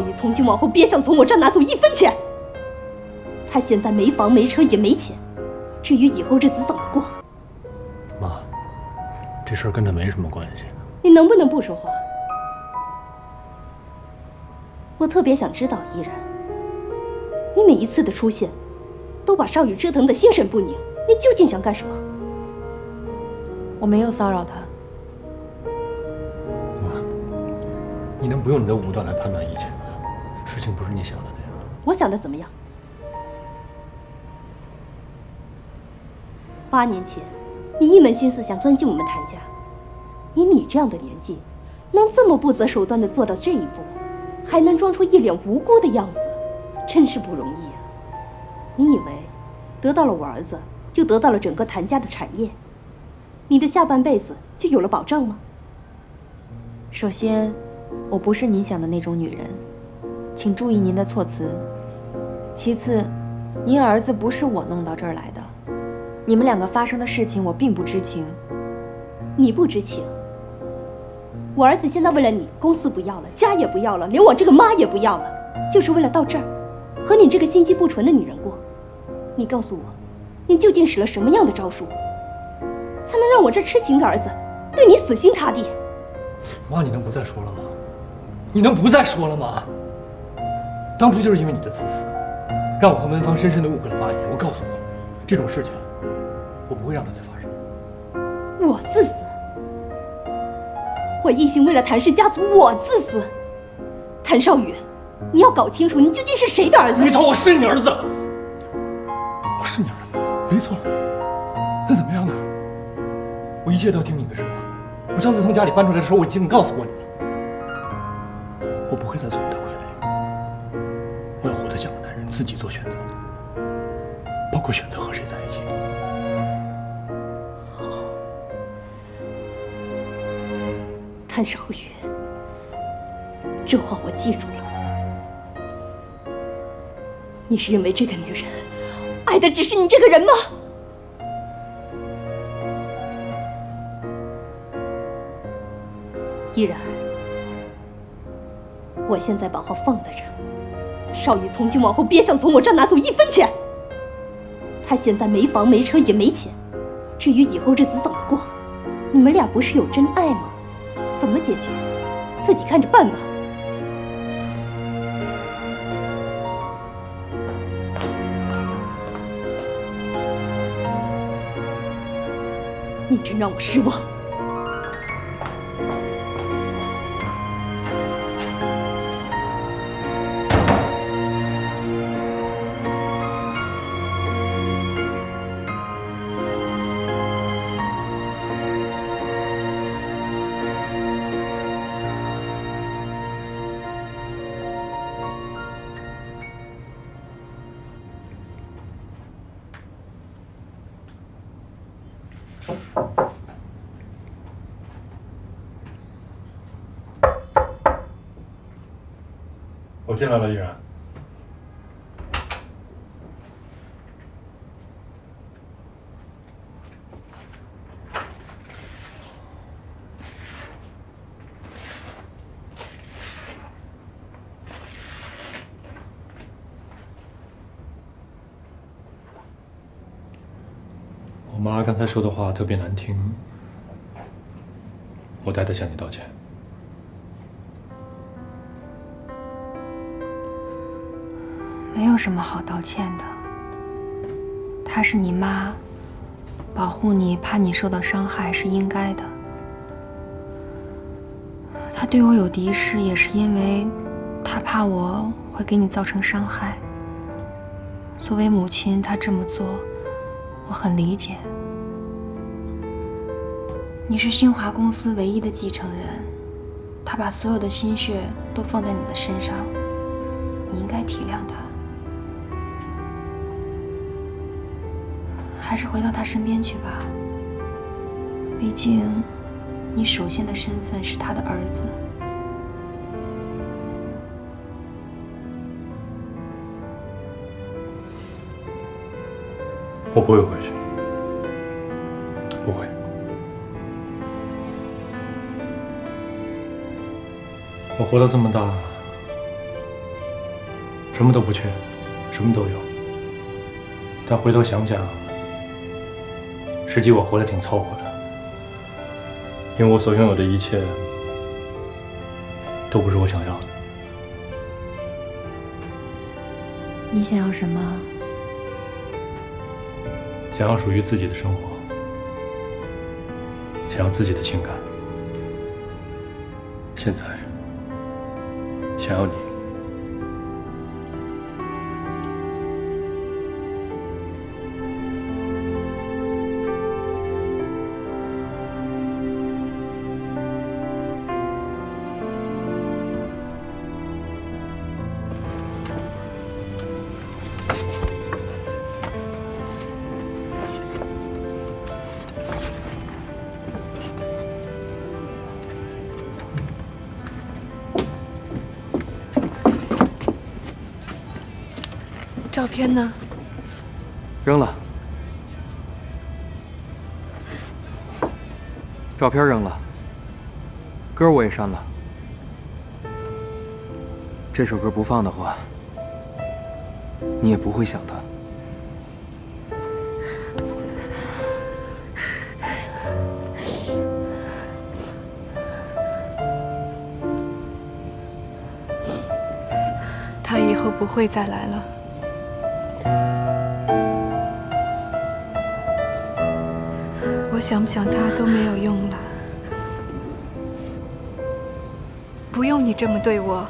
宇从今往后别想从我这儿拿走1分钱。他现在没房没车也没钱，至于以后日子怎么过，妈，这事儿跟他没什么关系。你能不能不说话？我特别想知道，依然，你每一次的出现，都把少宇折腾得心神不宁，你究竟想干什么？我没有骚扰他。妈，你能不用你的武断来判断一切吗？事情不是你想的那样。我想的怎么样？8年前，你一门心思想钻进我们谭家，以你这样的年纪，能这么不择手段地做到这一步，还能装出一脸无辜的样子，真是不容易啊！你以为得到了我儿子，就得到了整个谭家的产业，你的下半辈子就有了保障吗？首先，我不是您想的那种女人，请注意您的措辞。其次，您儿子不是我弄到这儿来的，你们2个发生的事情我并不知情。你不知情？我儿子现在为了你，公司不要了，家也不要了，连我这个妈也不要了，就是为了到这儿和你这个心机不纯的女人过。你告诉我，你究竟使了什么样的招数，才能让我这痴情的儿子对你死心塌地？妈，你能不再说了吗？你能不再说了吗？当初就是因为你的自私，让我和文芳深深的误会了8年。我告诉你，这种事情我不会让它再发生。我自私？我一心为了谭氏家族，我自私？谭少宇，你要搞清楚，你究竟是谁的儿子？没错，我是你儿子，我是你儿子，没错。那怎么样呢？我一切都要听你的是吗？我上次从家里搬出来的时候，我已经告诉过你了，我不会再做你的傀儡。我要活得像个男人，自己做选择，包括选择和谁在一起。谭少宇，这话我记住了。你是认为这个女人爱的只是你这个人吗？依然，我现在把话放在这儿，少宇从今往后别想从我这儿拿走1分钱。他现在没房没车也没钱，至于以后日子怎么过，你们俩不是有真爱吗？怎么解决，自己看着办吧。你真让我失望。我进来了，依然。我妈刚才说的话特别难听，我代她向你道歉。没有什么好道歉的。她是你妈，保护你，怕你受到伤害是应该的。她对我有敌视，也是因为她怕我会给你造成伤害。作为母亲，她这么做，我很理解。你是新华公司唯一的继承人，她把所有的心血都放在你的身上，你应该体谅她。还是回到他身边去吧。毕竟，你首先的身份是他的儿子。我不会回去，不会。我活到这么大，什么都不缺，什么都有。但回头想想，实际我活得挺凑合的，因为我所拥有的一切都不是我想要的。你想要什么？想要属于自己的生活，想要自己的情感。现在想要你。照片呢？扔了。照片扔了，歌我也删了。这首歌不放的话，你也不会想他。他以后不会再来了。我想不想他都没有用了。不用你这么对我。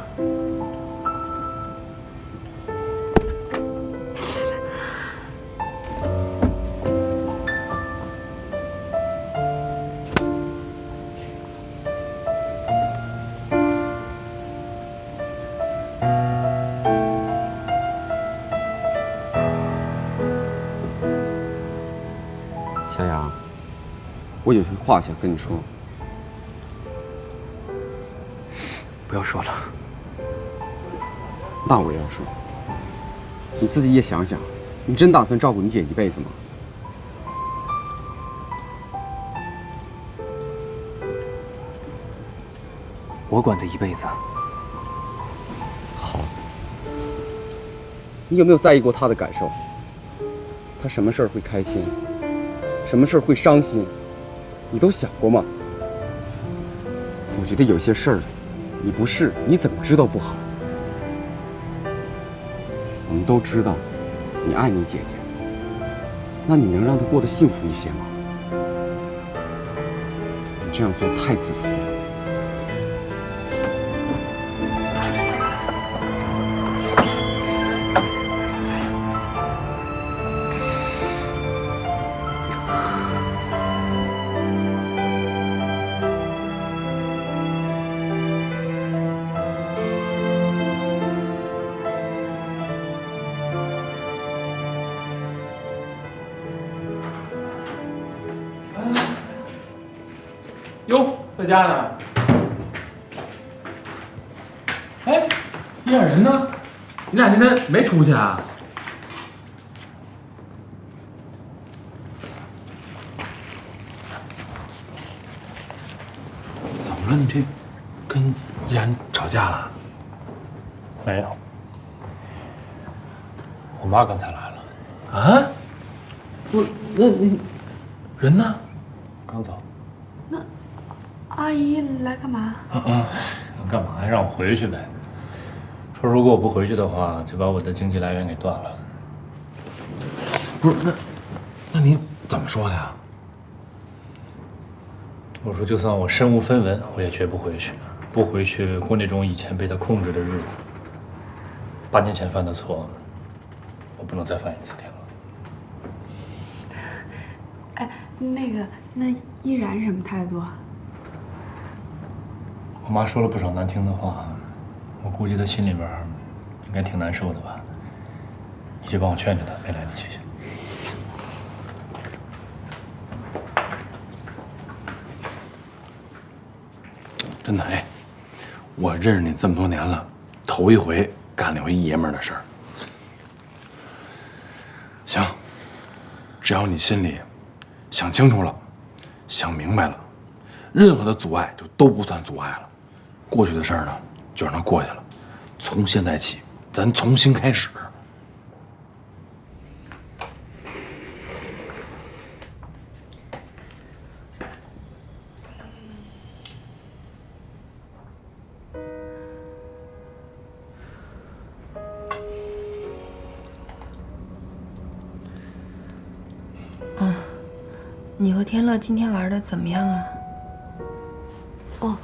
小杨，我有句话想跟你说。不要说了。那我要说，你自己也想想，你真打算照顾你姐一辈子吗？我管她一辈子。好。你有没有在意过她的感受？她什么事儿会开心，什么事儿会伤心，你都想过吗？我觉得有些事儿，你不试，你怎么知道不好？我们都知道，你爱你姐姐，那你能让她过得幸福一些吗？你这样做太自私了。哟，在家呢。哎，叶雅人呢？你俩今天没出去啊？怎么了？你这跟依然吵架了？没有。我妈刚才来了。啊？不，那人呢？刚走。阿姨来干嘛？干嘛呀？让我回去呗。说如果我不回去的话，就把我的经济来源给断了。不是，那你怎么说的呀？我说，就算我身无分文，我也绝不回去，不回去过那种以前被他控制的日子。8年前犯的错，我不能再犯一次天了。哎，那依然什么态度啊？我妈说了不少难听的话，我估计她心里边应该挺难受的吧。你去帮我劝劝她，没来你谢谢。真的哎，我认识你这么多年了，头一回干了回爷们儿的事儿。行，只要你心里想清楚了，想明白了，任何的阻碍就都不算阻碍了。过去的事儿呢，就让它过去了。从现在起，咱重新开始。你和天乐今天玩的怎么样啊？哦，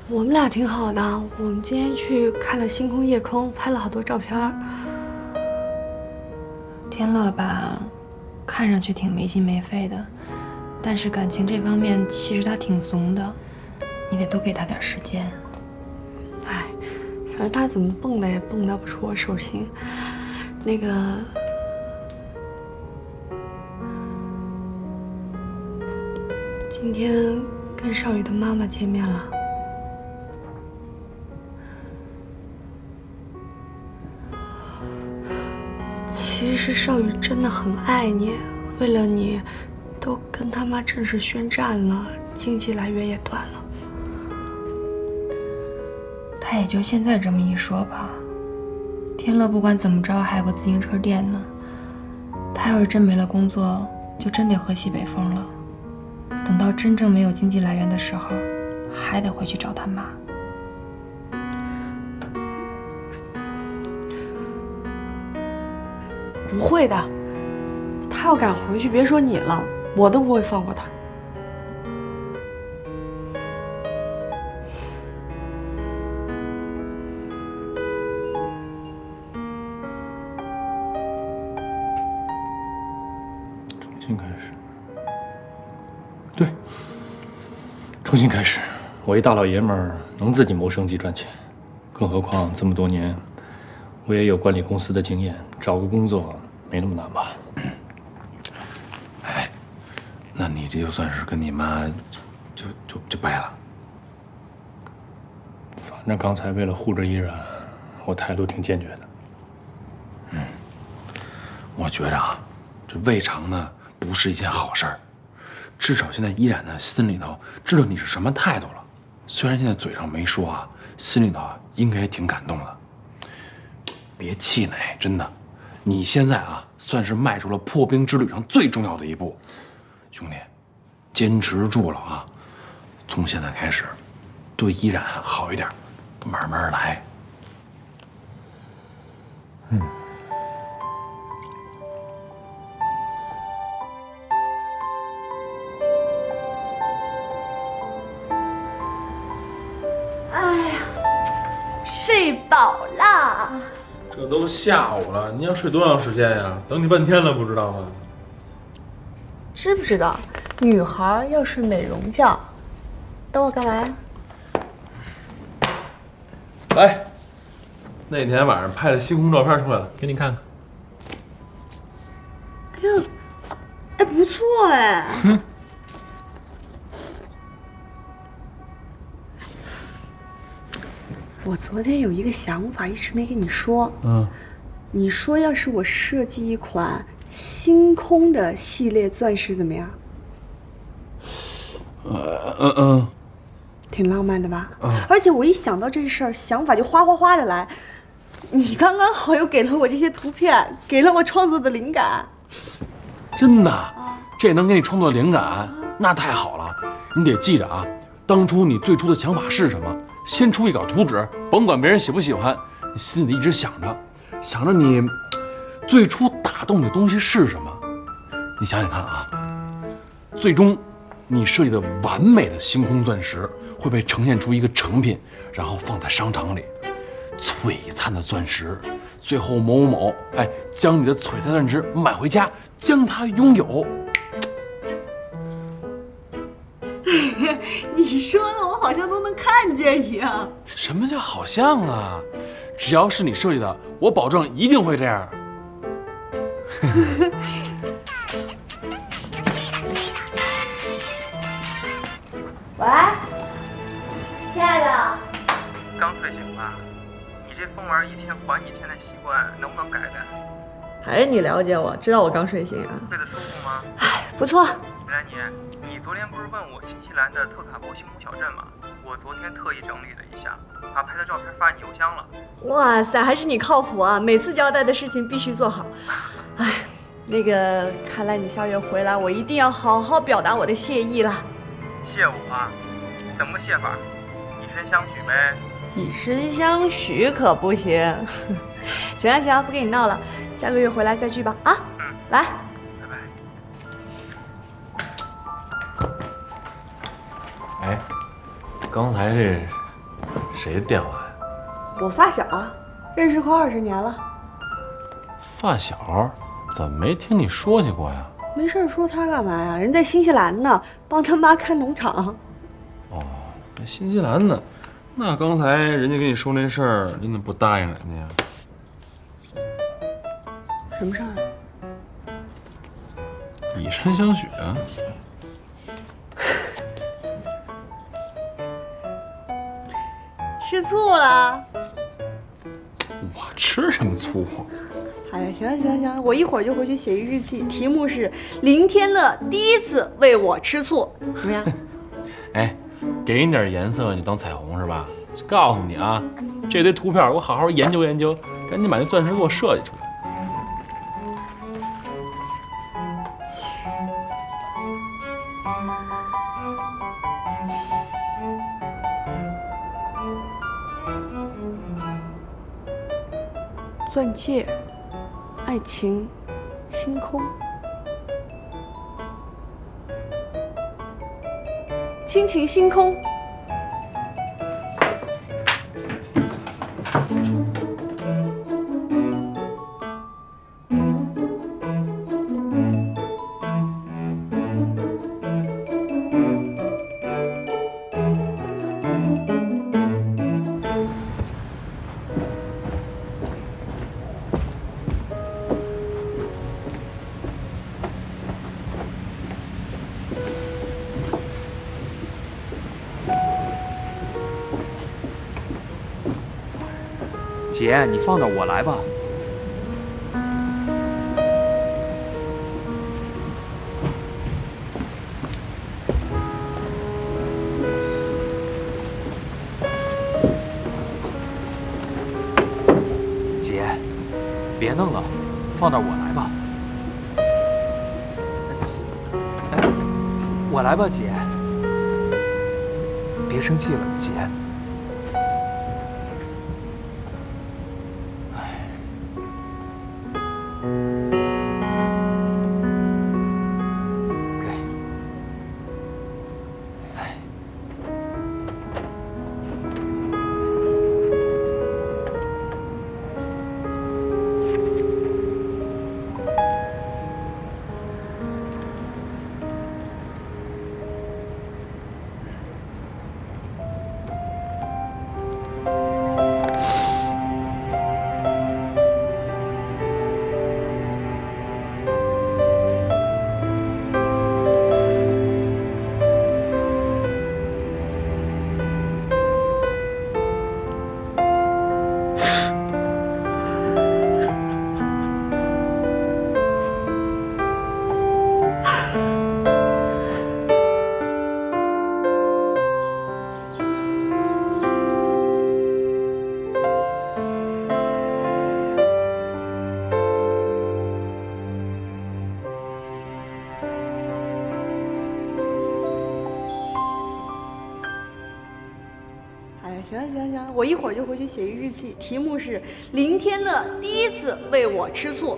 我们俩挺好的。我们今天去看了星空夜空，拍了好多照片。天乐吧，看上去挺没心没肺的，但是感情这方面其实他挺怂的，你得多给他点时间。哎，反正他怎么蹦的也蹦跶不出我手心。那个。今天跟少宇的妈妈见面了。其实少宇真的很爱你，为了你，都跟他妈正式宣战了，经济来源也断了。他也就现在这么一说吧。天乐不管怎么着还有个自行车店呢，他要是真没了工作，就真得喝西北风了。等到真正没有经济来源的时候，还得回去找他妈。不会的，他要敢回去，别说你了，我都不会放过他。重新开始。对，重新开始。我一大老爷们儿能自己谋生计赚钱，更何况这么多年，我也有管理公司的经验，找个工作没那么难吧？哎，那你这就算是跟你妈就掰了。反正刚才为了护着依然，我态度挺坚决的。我觉着啊，这未尝呢不是一件好事儿。至少现在依然呢心里头知道你是什么态度了。虽然现在嘴上没说啊，心里头啊应该挺感动的。别气馁，真的，你现在啊算是迈出了破冰之旅上最重要的一步。兄弟，坚持住了啊！从现在开始，对依然好一点，慢慢来。睡饱啦。这都下午了，你要睡多长时间呀？等你半天了，不知道吗？知不知道，女孩要睡美容觉。等我干嘛呀？来，那天晚上拍的星空照片出来了，给你看看。哎呦，哎，不错哎。我昨天有一个想法，一直没跟你说。你说要是我设计一款星空的系列钻石怎么样？挺浪漫的吧？而且我一想到这事儿，想法就哗哗哗的来。你刚刚好又给了我这些图片，给了我创作的灵感。真的，这能给你创作灵感，那太好了。你得记着啊，当初你最初的想法是什么？先出一稿图纸，甭管别人喜不喜欢，你心里得一直想着你最初打动你的东西是什么。你想想看啊，最终你设计的完美的星空钻石会被呈现出一个成品，然后放在商场里，璀璨的钻石，最后某某某将你的璀璨钻石买回家，将它拥有。你说的我好像都能看见一样。什么叫好像啊？只要是你设计的，我保证一定会这样。喂，亲爱的。刚睡醒吧？你这疯玩一天还一天的习惯能不能改改？还是你了解我，知道我刚睡醒啊。睡得舒服吗？哎，不错。米兰妮，你昨天不是问我新西兰的特卡波星空小镇吗？我昨天特意整理了一下，把拍的照片发你邮箱了。哇塞，还是你靠谱啊！每次交代的事情必须做好。哎，那个，看来你下月回来，我一定要好好表达我的谢意了。谢我啊？怎么谢法？以身相许呗。以身相许可不行。行啊行啊，不跟你闹了，下个月回来再聚吧啊！来，拜拜。哎，刚才这谁的电话呀？我发小啊，认识快20年了。发小？怎么没听你说起过呀？没事说他干嘛呀？人在新西兰呢，帮他妈看农场。哦，在新西兰呢。那刚才人家跟你说那事儿，你怎么不答应人家呀？什么事儿？以身相许啊！吃醋了？我吃什么醋？哎呀，行了行了行了，我一会儿就回去写一日记，题目是林天乐第一次为我吃醋，怎么样？哎，给你点颜色，你当彩虹是吧？告诉你啊，这堆图片我好好研究研究，赶紧把那钻石给我设计出来。钻戒、爱情、星空、亲情星空。姐，你放那儿，我来吧。姐，别弄了，放那儿，我来吧。我来吧，姐。别生气了，姐。行了行了行了，我一会儿就回去写一日记，题目是林天乐第一次为我吃醋。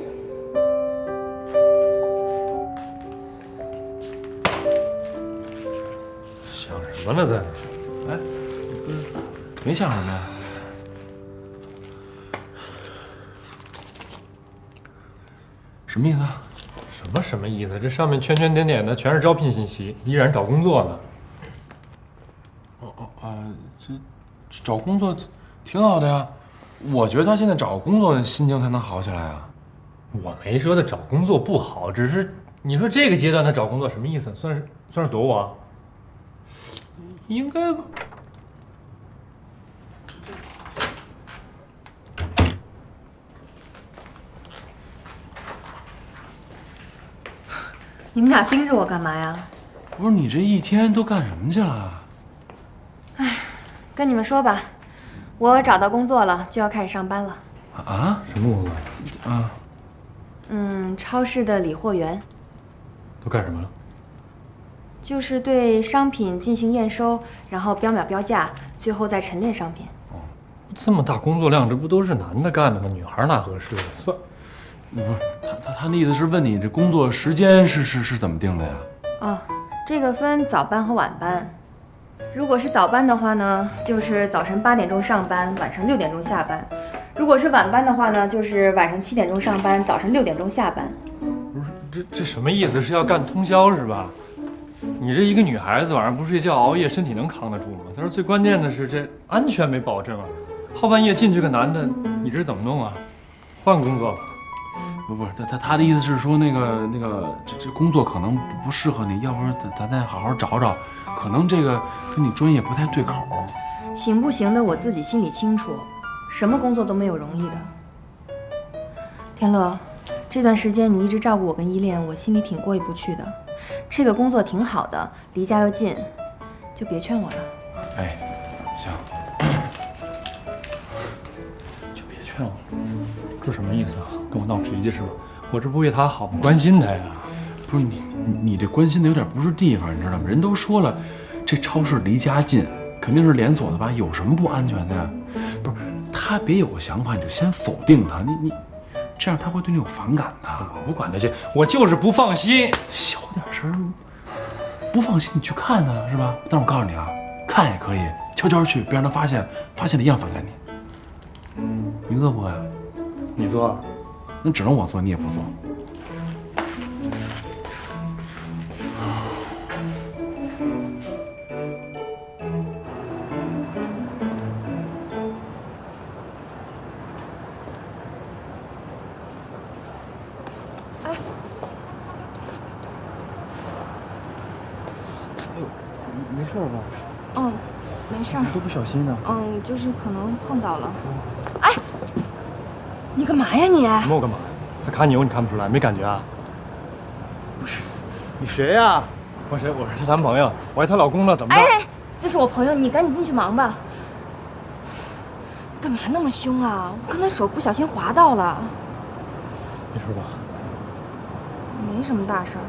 想什么呢，在那？哎，不是，没想什么呀？什么意思啊？什么意思？这上面圈圈点点的全是招聘信息，依然找工作呢。这找工作挺好的呀。我觉得他现在找工作心情才能好起来啊。我没说他找工作不好，只是你说这个阶段他找工作什么意思？算是躲我？应该。你们俩盯着我干嘛呀？不是你这一天都干什么去了？跟你们说吧，我找到工作了，就要开始上班了。啊？什么工作？啊？超市的理货员，都干什么了？就是对商品进行验收，然后标码标价，最后再陈列商品。这么大工作量，这不都是男的干的吗？女孩哪合适？算，不是他那意思是问你这工作时间是怎么定的呀？哦，这个分早班和晚班。如果是早班的话呢，就是早晨8点钟上班，晚上6点钟下班；如果是晚班的话呢，就是晚上7点钟上班，早晨6点钟下班。不是这什么意思？是要干通宵是吧？你这一个女孩子晚上不睡觉熬夜，身体能扛得住吗？再说最关键的是这安全没保证啊！后半夜进去个男的，你这怎么弄啊？换工作吧。不是他的意思是说那个这工作可能不适合你，要不然咱再好好找找，可能这个跟你专业不太对口。行不行的我自己心里清楚，什么工作都没有容易的。天乐，这段时间你一直照顾我跟依恋，我心里挺过意不去的。这个工作挺好的，离家又近，就别劝我了。哎，行，就别劝我，这什么意思啊？跟我闹脾气是吧？我这不为他好吗？关心他呀。不是你这关心的有点不是地方，你知道吗？人都说了，这超市离家近，肯定是连锁的吧？有什么不安全的呀？不是他别有个想法，你就先否定他，你这样他会对你有反感的。我不管那些，我就是不放心。小点声，不放心你去看他是吧？但我告诉你啊，看也可以，悄悄去，别让他发现了一样反感你。你饿不饿呀？你做，那只能我做，你也不做。没事吧？嗯，没事儿。都不小心呢。就是可能碰到了。哎，你干嘛呀你？什么我干嘛？他卡你油你看不出来，没感觉啊？不是，你谁呀？我谁？我是她男朋友，我还她老公呢，怎么着？哎，这是我朋友，你赶紧进去忙吧。干嘛那么凶啊？我刚才手不小心划到了。没事吧？没什么大事儿。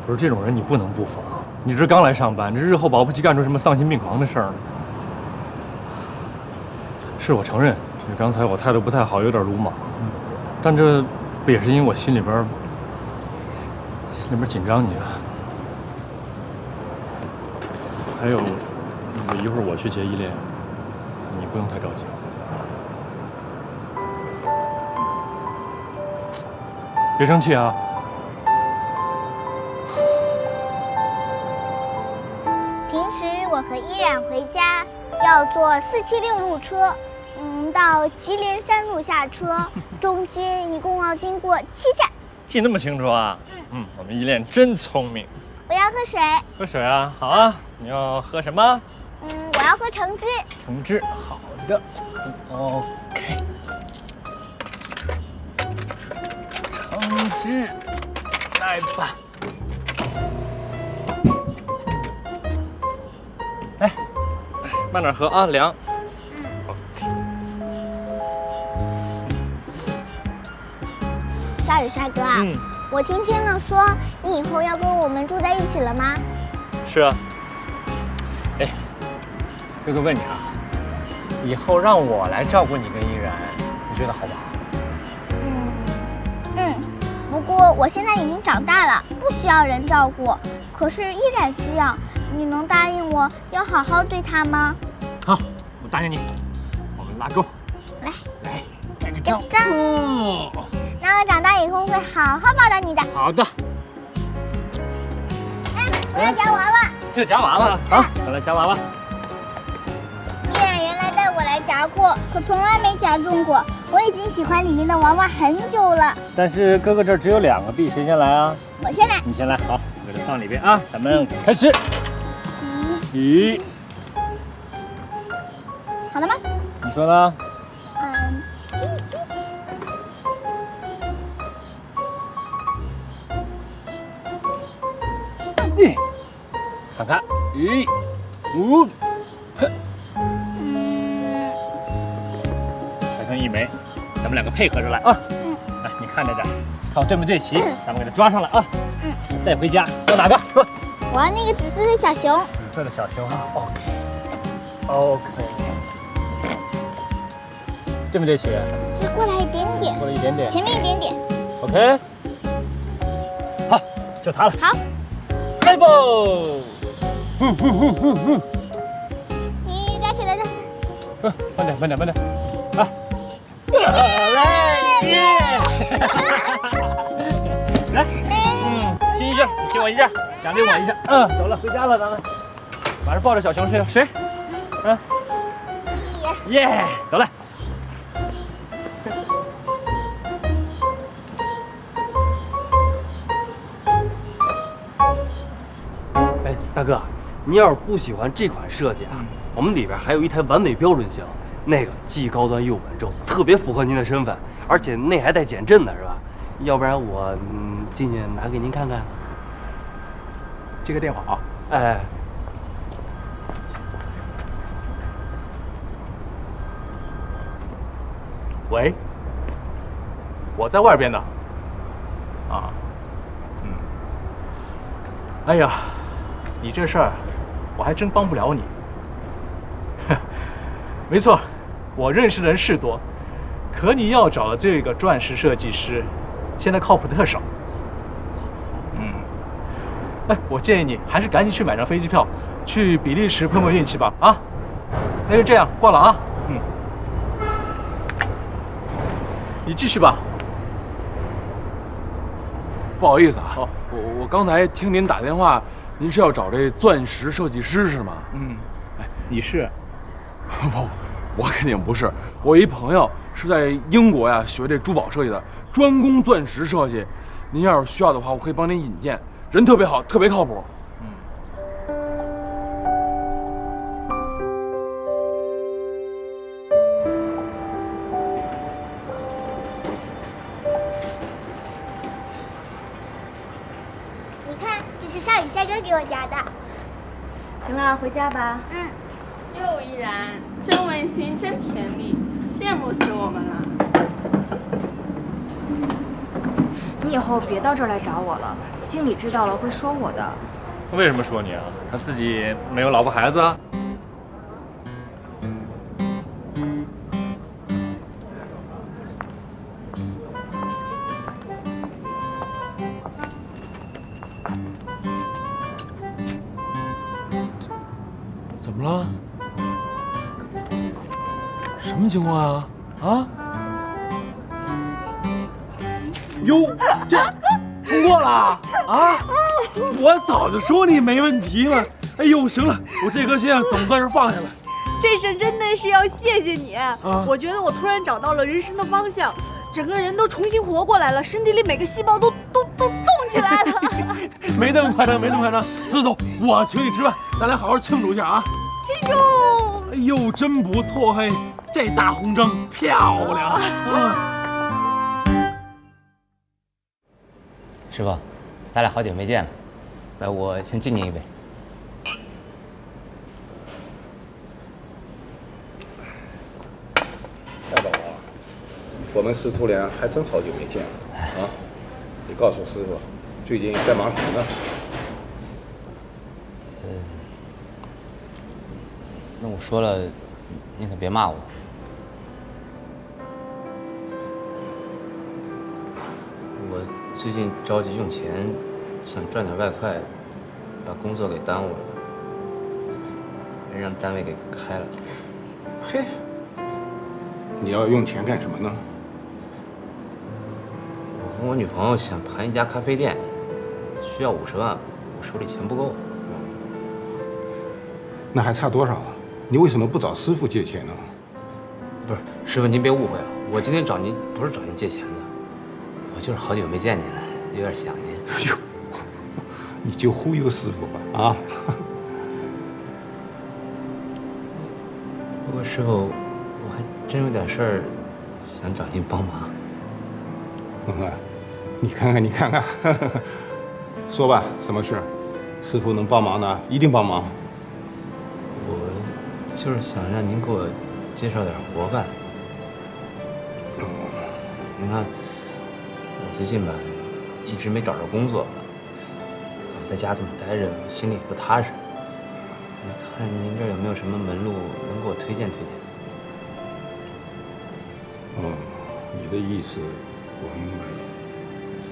不是这种人，你不能不防。你这刚来上班，这日后保不齐干出什么丧心病狂的事儿呢。是我承认，这刚才我态度不太好，有点鲁莽，但这不也是因为我心里边紧张你啊？还有，一会儿我去接依恋，你不用太着急。别生气啊！平时我和依然回家要坐476路车，到祁连山路下车，中间一共要经过7站。记那么清楚啊？我们依恋真聪明。我要喝水。喝水啊？好啊。你要喝什么？我要喝橙汁。橙汁，好的。OK。橙汁，来吧。哎，慢点喝啊，凉。小雨帅哥啊，我听天乐说你以后要跟我们住在一起了吗？是啊。哎，哥哥问你啊，以后让我来照顾你跟依然，你觉得好不好？不过我现在已经长大了，不需要人照顾，可是依然需要。你能答应我要好好对他吗？好，我答应你。我们拉钩。来，盖个章。那我长大以后会好好报答你的。好的。我要夹娃娃。就夹娃娃。好，咱来夹娃娃。依然原来带我来夹过，可从来没夹中过。我已经喜欢里面的娃娃很久了。但是哥哥这儿只有2个币，谁先来啊？我先来。你先来，好，我给它放里边啊。咱们开始。咦，好了吗？你说呢？ 1、5，再看一枚，咱们两个配合着来啊！来，你看着点，看我对没对齐，咱们给它抓上来啊！带回家要哪个？说。我要那个紫色的小熊。紫色的小熊啊 ，OK， 对不对齐？再过来一点点。过来一点点。前面一点点。 OK， 好，就它了。好，开爆！你抓起来，抓起来。慢点，慢点，慢点，来，来，耶！来，亲一下，你亲我一下，奖励我一下。走了，回家了，咱们晚上抱着小熊睡，谁？耶，走了。 大哥，你要是不喜欢这款设计啊，我们里边还有一台完美标准型，那个既高端又稳重，特别符合您的身份，而且那还带减震的，是吧？要不然我进去拿给您看看。接个电话啊。哎。喂，我在外边呢。啊。哎呀。 你这事儿，我还真帮不了你。没错，我认识的人是多，可你要找的这个钻石设计师，现在靠谱的特少。哎，我建议你还是赶紧去买张飞机票，去比利时碰碰运气吧。啊，那就这样，挂了啊。你继续吧。不好意思啊，我刚才听您打电话。 您是要找这钻石设计师是吗？哎，你是？不，我肯定不是。我一朋友是在英国呀学这珠宝设计的，专攻钻石设计。您要是需要的话，我可以帮您引荐，人特别好，特别靠谱。少宇帅哥给我夹的。行了，回家吧。又依然，真温馨，真甜蜜，羡慕死我们了。你以后别到这儿来找我了，经理知道了会说我的。他为什么说你啊？他自己没有老婆孩子啊？怎么了？什么情况啊？啊？哟，这通过了啊！我早就说你没问题了。哎呦，行了，我这颗心啊总算是放下了。这事真的是要谢谢你，我觉得我突然找到了人生的方向，整个人都重新活过来了，身体里每个细胞都动起来了。没那么夸张，没那么夸张。思总，我请你吃饭，咱俩好好庆祝一下啊！庆祝！哎呦，真不错嘿，这大红灯漂亮。师傅，咱俩好久没见了，来，我先敬您一杯。大宝啊，我们师徒俩还真好久没见了啊！你告诉师傅，最近在忙什么呢？那我说了，您可别骂我。我最近着急用钱，想赚点外快，把工作给耽误了，让单位给开了。嘿，你要用钱干什么呢？我跟我女朋友想盘一家咖啡店，需要50万，我手里钱不够。那还差多少啊？你为什么不找师傅借钱呢？不是，师傅您别误会啊，我今天找您不是找您借钱的，我就是好久没见您了，有点想您。哎呦，你就忽悠师傅吧啊！不过师傅，我还真有点事儿想找您帮忙。你看看，你看看，说吧，什么事？师傅能帮忙的，一定帮忙。就是想让您给我介绍点活干。您看，我最近吧，一直没找着工作，老在家这么待着，心里也不踏实。你看您这儿有没有什么门路能给我推荐推荐？你的意思我明白了，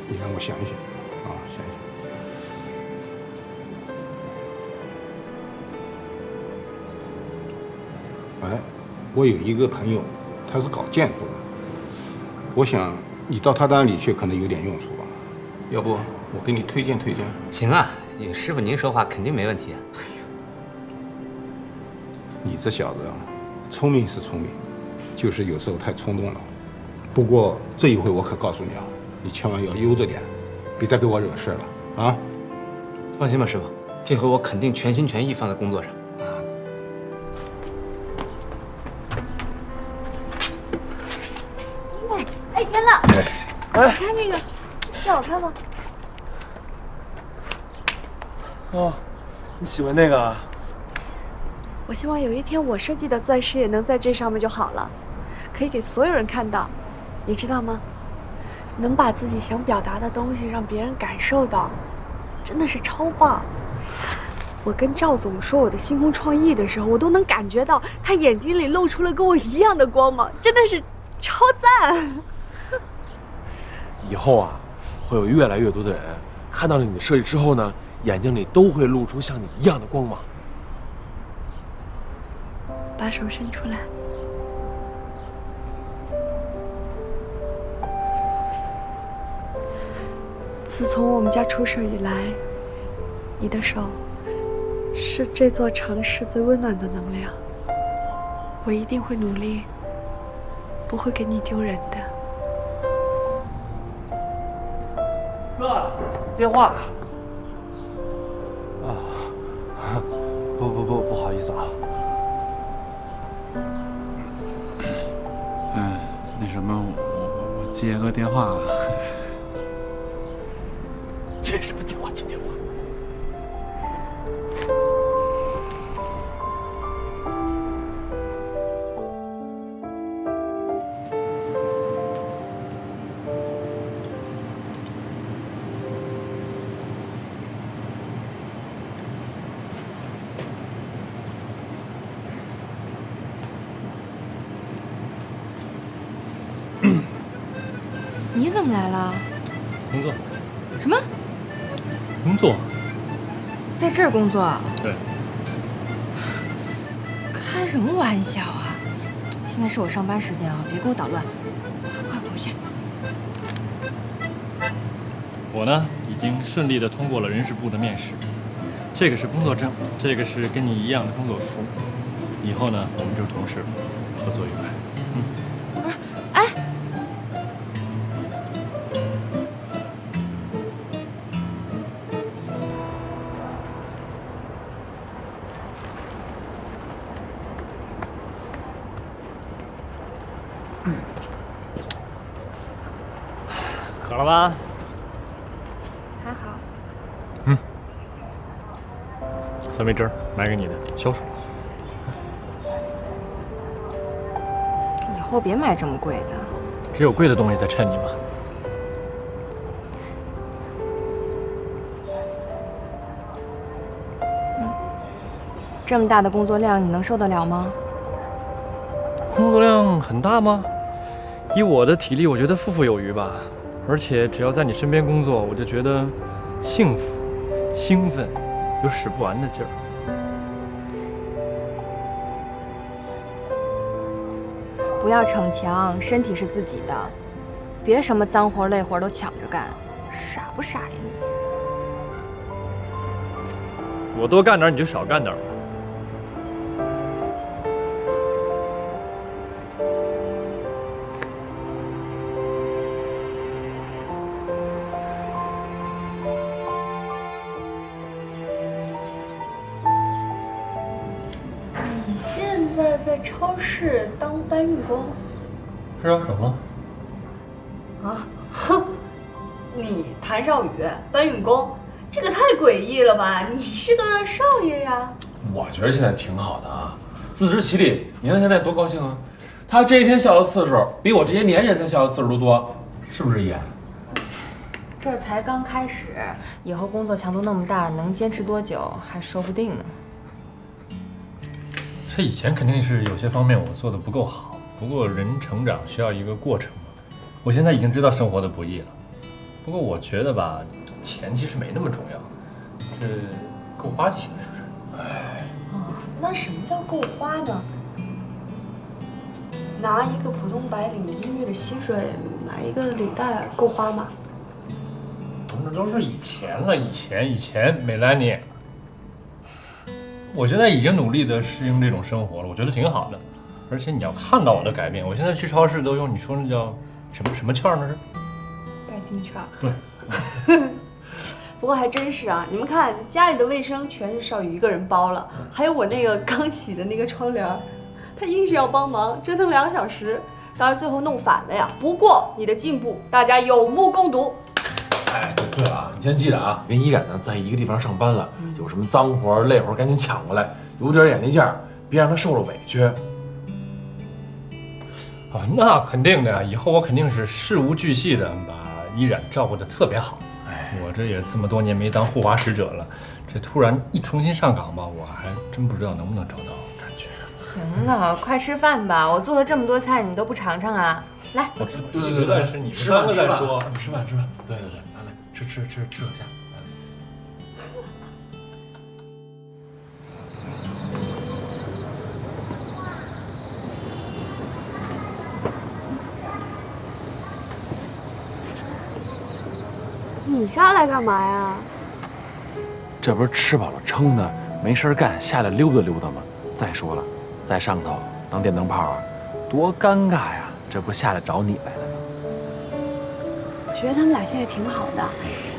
你让我想一想啊，想一想。哎，我有一个朋友，他是搞建筑的，我想你到他那里去可能有点用处吧，要不我给你推荐推荐？行啊，有师傅您说话肯定没问题啊。你这小子啊，聪明是聪明，就是有时候太冲动了。不过这一回我可告诉你啊，你千万要悠着点，别再给我惹事了啊！放心吧，师傅，这回我肯定全心全意放在工作上。哎，天乐，你看这个，这好看吗？哦，你喜欢那个啊？我希望有一天我设计的钻石也能在这上面就好了，可以给所有人看到，你知道吗？能把自己想表达的东西让别人感受到，真的是超棒。我跟赵总说我的星空创意的时候，我都能感觉到他眼睛里露出了跟我一样的光芒，真的是超赞。以后啊，会有越来越多的人看到了你的设计之后呢，眼睛里都会露出像你一样的光芒。把手伸出来。自从我们家出事以来，你的手是这座城市最温暖的能量。我一定会努力，不会给你丢人的。哥，电话。啊，不好意思啊。那什么，我接个电话。接什么电话？接电话。你怎么来了？工作。什么？工作？在这儿工作？对。开什么玩笑啊！现在是我上班时间啊，别给我捣乱，快回去。我呢，已经顺利地通过了人事部的面试。这个是工作证，这个是跟你一样的工作服。以后呢，我们就是同事，合作愉快。不是，哎。渴了吧？还好。酸梅汁儿买给你的，消暑。以后别买这么贵的。只有贵的东西才衬你嘛。这么大的工作量，你能受得了吗？工作量很大吗？以我的体力，我觉得富富有余吧。而且只要在你身边工作，我就觉得幸福、兴奋，有使不完的劲儿。不要逞强，身体是自己的，别什么脏活累活都抢着干，傻不傻呀你？我多干点，你就少干点吧。你现在在超市当搬运工？是啊，怎么了？啊，哼！你谭少宇搬运工，这个太诡异了吧？你是个少爷呀！我觉得现在挺好的啊，自食其力。你看现在多高兴啊！他这一天笑的次数，比我这些年人他笑的次数都多，是不是依然？这才刚开始，以后工作强度那么大，能坚持多久还说不定呢。这以前肯定是有些方面我做的不够好，不过人成长需要一个过程嘛。我现在已经知道生活的不易了，不过我觉得吧，钱其实没那么重要，这够花就行，是不是？哎，那什么叫够花呢？拿一个普通白领1个月的薪水买一个领带够花吗？那都是以前了，以前，美兰妮，我现在已经努力的适应这种生活了，我觉得挺好的。而且你要看到我的改变，我现在去超市都用你说那叫什么券那是？代金券。对。不过还真是啊，你们看家里的卫生全是少宇一个人包了，还有我那个刚洗的那个窗帘，他硬是要帮忙，折腾2个小时，当然最后弄反了呀。不过你的进步，大家有目共睹。哎，对了啊，你先记着啊，跟依然呢在一个地方上班了，有什么脏活累活赶紧抢过来，有点眼力劲儿，别让他受了委屈。啊，那肯定的呀，以后我肯定是事无巨细的把依然照顾得特别好。哎，我这也这么多年没当护花使者了，这突然一重新上岗吧，我还真不知道能不能找到感觉。行了，快吃饭吧，我做了这么多菜，你都不尝尝啊？来，对，但是你们3个再说，吃饭，对，来，吃个虾。你下来干嘛呀？这不是吃饱了撑的，没事干下来溜达溜达吗？再说了，在上头当电灯泡，多尴尬呀！这不下来找你来了吗？我觉得他们俩现在挺好的，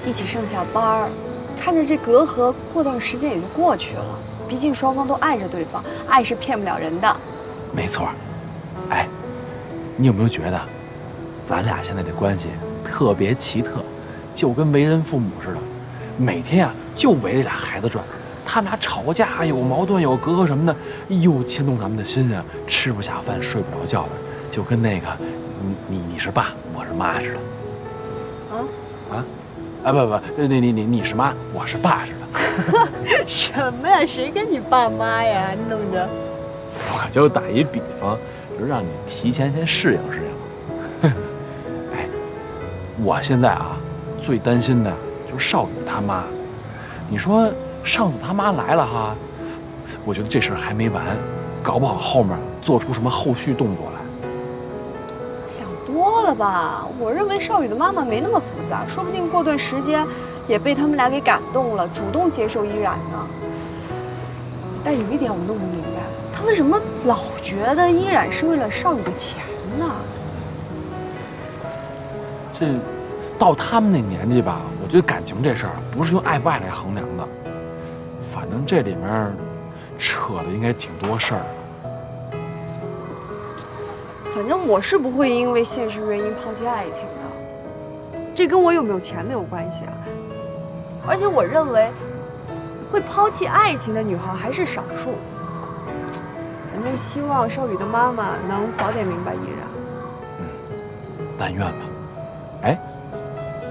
一起上下班，看着这隔阂，过段时间也就过去了。毕竟双方都爱着对方，爱是骗不了人的。没错。哎，你有没有觉得，咱俩现在这关系特别奇特，就跟为人父母似的，每天呀就围着俩孩子转。他们俩吵架有矛盾有隔阂什么的，又牵动咱们的心啊，吃不下饭睡不着觉的，就跟那个你是爸我是妈似的。你是妈我是爸似的。什么呀？谁跟你爸妈呀？弄着。我就打一比方，就让你提前先适应适应。哎，我现在啊最担心的就是少宇他妈。你说上次他妈来了哈，我觉得这事儿还没完，搞不好后面做出什么后续动作来。想多了吧？我认为少宇的妈妈没那么复杂，说不定过段时间也被他们俩给感动了，主动接受依然呢。但有一点我弄不明白，他为什么老觉得依然是为了少宇的钱呢？这到他们那年纪吧，我觉得感情这事儿不是用爱不爱来衡量的。反正这里面扯的应该挺多事儿的。反正我是不会因为现实原因抛弃爱情的，这跟我有没有钱没有关系啊。而且我认为，会抛弃爱情的女孩还是少数。反正希望少宇的妈妈能早点明白依然。但愿吧。哎，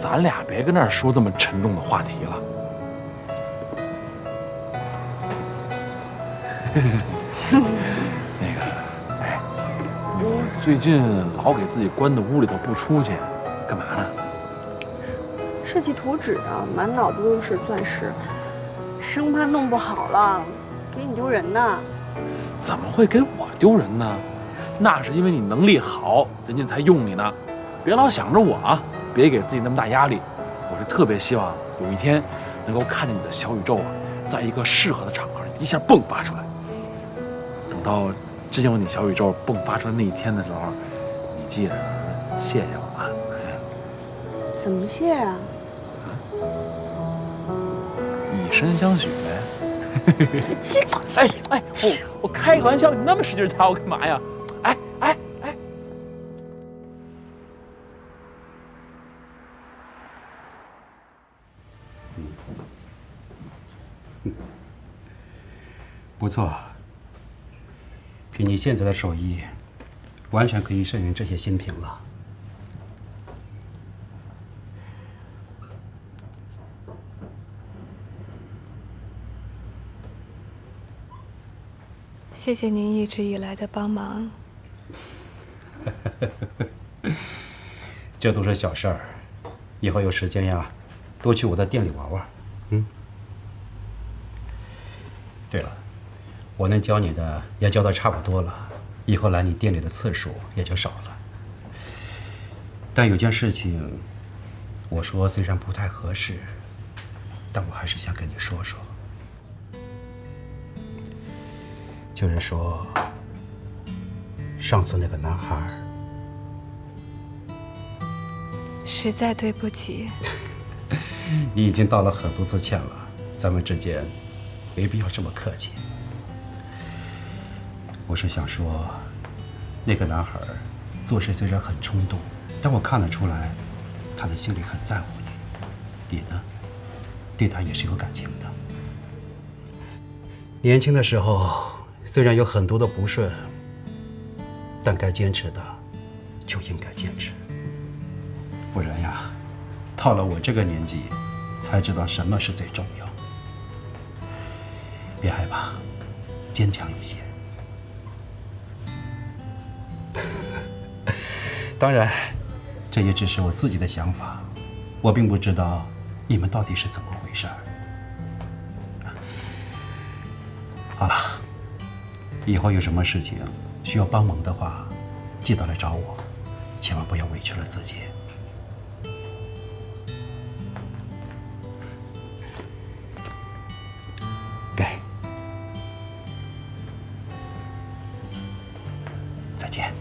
咱俩别跟那儿说这么沉重的话题了。那个，哎，你最近老给自己关在屋里头不出去，干嘛呢？设计图纸啊，满脑子都是钻石，生怕弄不好了，给你丢人呢。怎么会给我丢人呢？那是因为你能力好，人家才用你呢。别老想着我啊，别给自己那么大压力。我是特别希望有一天能够看见你的小宇宙啊，在一个适合的场合一下迸发出来。等到真有你小宇宙迸发出来那一天的时候，你记着谢谢我啊。怎么谢啊？以身相许呗。哎，我开个玩笑，你那么使劲掐我干嘛呀？哎。不错，凭你现在的手艺，完全可以胜任这些新品了。谢谢您一直以来的帮忙。这都是小事儿，以后有时间呀，多去我的店里玩玩。对了，我能教你的也教得差不多了，以后来你店里的次数也就少了。但有件事情，我说虽然不太合适，但我还是想跟你说说。就是说，上次那个男孩，实在对不起。你已经道了很多次歉了，咱们之间没必要这么客气。我是想说，那个男孩做事虽然很冲动，但我看得出来，他的心里很在乎你。你呢，对他也是有感情的。年轻的时候，虽然有很多的不顺，但该坚持的就应该坚持。不然呀，到了我这个年纪，才知道什么是最重要。别害怕，坚强一些。当然，这也只是我自己的想法，我并不知道你们到底是怎么回事儿。好了，以后有什么事情需要帮忙的话，记得来找我，千万不要委屈了自己。给，再见。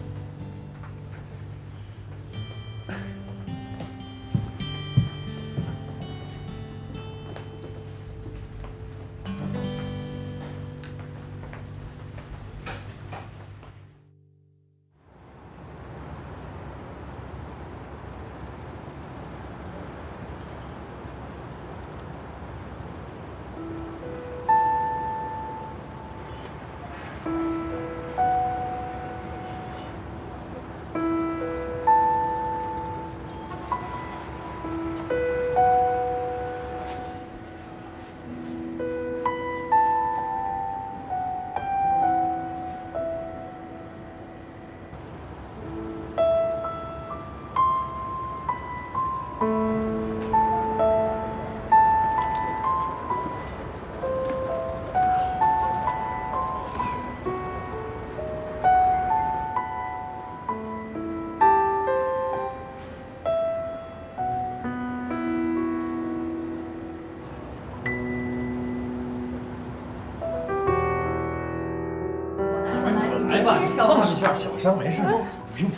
来吧，碰一下，小伤没事。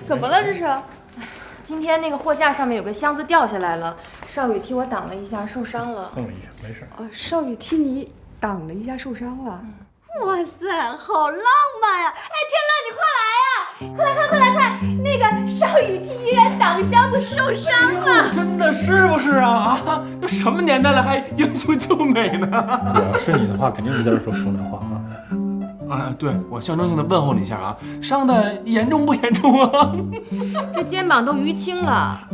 怎么了这是？今天那个货架上面有个箱子掉下来了，少宇替我挡了一下，受伤了。碰了一下，没事。少宇替你挡了一下，受伤了。哇塞，好浪漫呀！哎，天乐，你快来呀！快来看，快来看，那个少宇替依然挡箱子受伤了。真的是不是啊？啊，都什么年代了，还英雄救美呢？我要是你的话，肯定是在这说风凉话啊。啊，对，我象征性的问候你一下啊，伤的严重不严重啊？这肩膀都淤青了，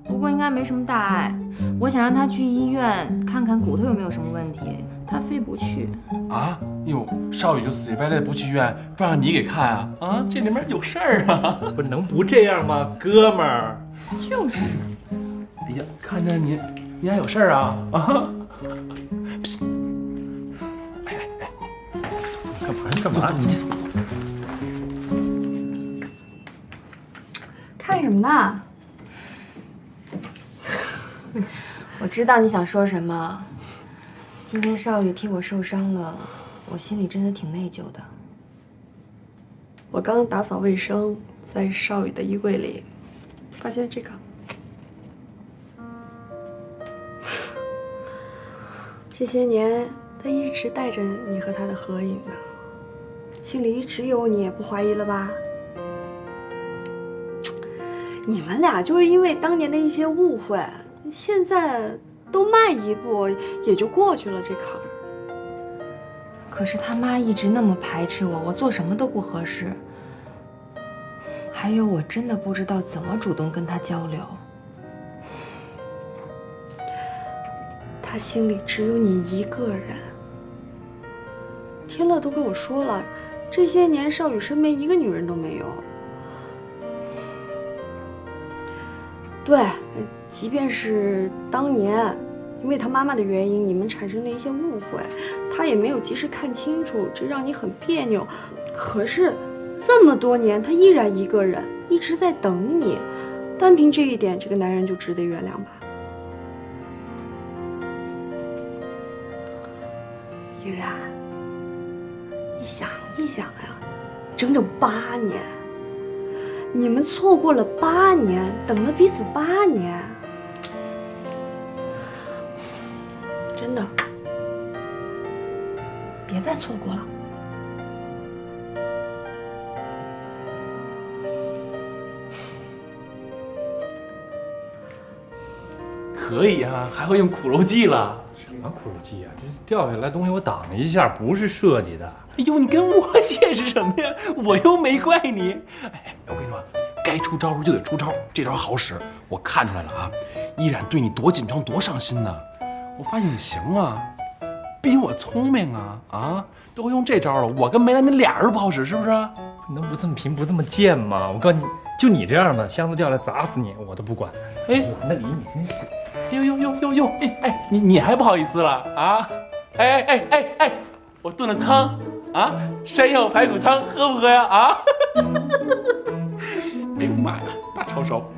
不过应该没什么大碍。我想让他去医院看看骨头有没有什么问题，他非不去。啊？哟，少宇就死乞白赖不去医院，不让你给看啊？啊，这里面有事儿啊！不是能不这样吗，哥们儿？就是。哎呀，看着你还有事儿啊？啊？干嘛？看什么呢？我知道你想说什么。今天少宇替我受伤了，我心里真的挺内疚的。我刚打扫卫生，在少宇的衣柜里发现这个。这些年，他一直带着你和他的合影呢，心里一直有你，不怀疑了吧？你们俩就是因为当年的一些误会，现在都迈一步也就过去了这坎儿。可是他妈一直那么排斥我，我做什么都不合适。还有，我真的不知道怎么主动跟他交流。他心里只有你一个人。天乐都跟我说了，这些年少宇身边一个女人都没有。对，即便是当年因为他妈妈的原因，你们产生了一些误会，他也没有及时看清楚，这让你很别扭。可是这么多年，他依然一个人，一直在等你。单凭这一点，这个男人就值得原谅吧？依然，你想一想呀，整整8年，你们错过了8年，等了彼此8年，真的，别再错过了。可以啊，还会用苦肉计了。什么苦肉计啊？这掉下来东西我挡一下，不是设计的。哎呦，你跟我解释什么呀？我又没怪你。哎，我跟你说，该出招就得出招，这招好使。我看出来了啊，依然对你多紧张多上心呢。我发现你行啊，比我聪明啊啊，都会用这招了。我跟梅兰那俩人不好使，是不是？能不这么贫不这么贱吗？我告诉你，就你这样的，箱子掉下来砸死你，我都不管。哎，我那李你真是。呦，哎，你还不好意思了啊？哎，我炖的汤啊，山药排骨汤，喝不喝呀？啊？哎呦妈呀，大抄手！